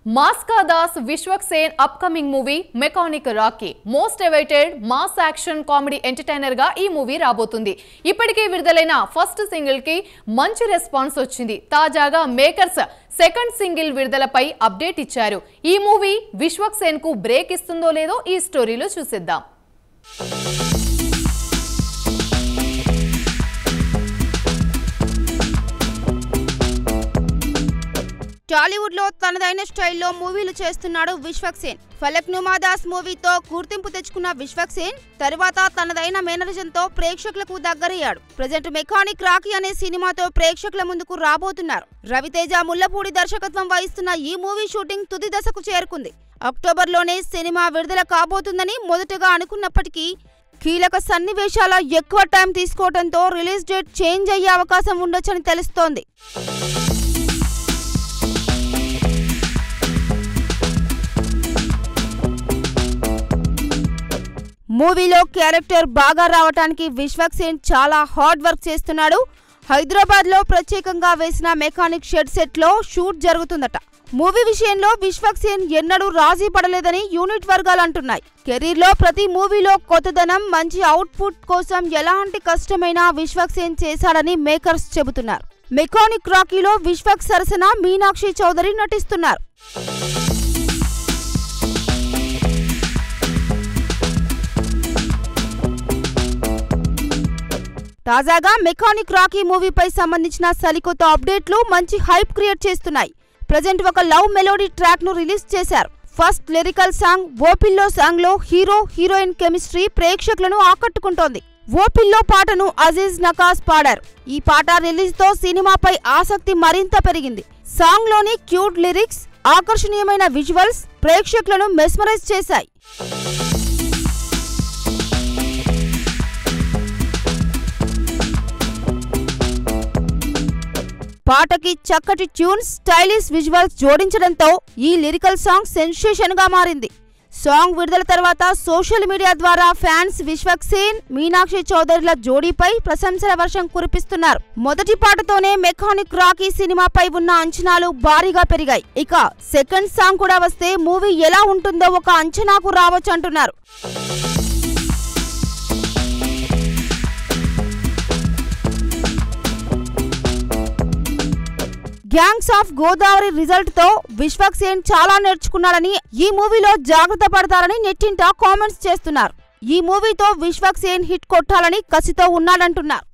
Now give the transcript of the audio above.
Maska Das Vishwak-Sen upcoming movie Mechanic Rocky most awaited mass action comedy entertainer ga ee movie rabotundi. ఇప్పటికే విడుదలైన first single కి మంచి response వచ్చింది. తాజాగా makers second single విడుదలపై update ఇచ్చారు. ఈ మూవీ విశ్వక్-సేన్ కు బ్రేక్ ఇస్తుందో లేదో ఈ స్టోరీలో చూసేద్దాం. టాలీవుడ్ లో తనదైన స్టైల్లో మూవీలు చేస్తున్నాడు విశ్వక్-సేన్. ఫలక్నుమా దాస్ మూవీతో గుర్తింపు తెచ్చుకున్న విశ్వక్-సేన్ తర్వాత తనదైన మేనరిజంతో ప్రేక్షకులకు దగ్గరయ్యాడు. ప్రజెంట్ మెకానిక్ రాకీ అనే సినిమాతో ప్రేక్షకుల ముందుకు రాబోతున్నారు. రవితేజ ముల్లపూడి దర్శకత్వం వహిస్తున్న ఈ మూవీ షూటింగ్ తుది దశకు చేరుకుంది. అక్టోబర్లోనే సినిమా విడుదల కాబోతుందని మొదటగా అనుకున్నప్పటికీ కీలక సన్నివేశాల ఎక్కువ టైం తీసుకోవడంతో రిలీజ్ డేట్ చేంజ్ అయ్యే అవకాశం ఉండొచ్చని తెలుస్తోంది. మూవీలో క్యారెక్టర్ బాగా రావడానికి విశ్వక్-సేన్ చాలా హార్డ్ వర్క్ చేస్తున్నాడు. హైదరాబాద్లో ప్రత్యేకంగా వేసిన మెకానిక్ షెడ్ సెట్లో షూట్ జరుగుతుందట. మూవీ విషయంలో విశ్వక్-సేన్ ఎన్నడూ రాజీ పడలేదని యూనిట్ వర్గాలు అంటున్నాయి. కెరీర్లో ప్రతి మూవీలో కొత్తదనం, మంచి అవుట్పుట్ కోసం ఎలాంటి కష్టమైనా విశ్వక్-సేన్ చేశాడని మేకర్స్ చెబుతున్నారు. మెకానిక్ రాకీలో విశ్వక్ సరసన మీనాక్షి చౌదరి నటిస్తున్నారు. తాజాగా మెకానిక్ రాకీ మూవీపై సంబంధించిన సరికొత్త అప్డేట్లు మంచి హైప్ క్రియేట్ చేస్తున్నాయి. ప్రజెంట్ ఒక లవ్ మెలోడీ ట్రాక్ ను రిలీజ్ చేశారు. ఫస్ట్ లిరికల్ సాంగ్ ఓ పిల్లో సాంగ్ లో హీరో హీరోయిన్ కెమిస్ట్రీ ప్రేక్షకులను ఆకట్టుకుంటోంది. ఓ పిల్లో పాటను అజీజ్ నకాస్ పాడారు. ఈ పాట రిలీజ్ తో సినిమాపై ఆసక్తి మరింత పెరిగింది. సాంగ్ లోని క్యూట్ లిరిక్స్, ఆకర్షణీయమైన విజువల్స్ ప్రేక్షకులను మెస్మరైజ్ చేశాయి. పాటకి చక్కటి ట్యూన్స్, స్టైలిష్ విజువల్స్ జోడించడంతో ఈ లిరికల్ సాంగ్ సెన్సేషన్ గా మారింది. సాంగ్ విడుదల తర్వాత సోషల్ మీడియా ద్వారా ఫ్యాన్స్ విశ్వక్-సేన్, మీనాక్షి చౌదరిల జోడీపై ప్రశంసల వర్షం కురిపిస్తున్నారు. మొదటి పాటతోనే మెకానిక్ రాకీ సినిమాపై ఉన్న అంచనాలు భారీగా పెరిగాయి. ఇక సెకండ్ సాంగ్ కూడా వస్తే మూవీ ఎలా ఉంటుందో ఒక అంచనాకు రావచ్చు అంటున్నారు. గ్యాంగ్స్ ఆఫ్ గోదావరి రిజల్ట్ తో విశ్వక్-సేన్ చాలా నేర్చుకున్నాడని, ఈ మూవీలో జాగ్రత్త పడతారని నెట్టింట కామెంట్స్ చేస్తున్నారు. ఈ మూవీతో విశ్వక్-సేన్ హిట్ కొట్టాలని కసితో ఉన్నాడంటున్నారు.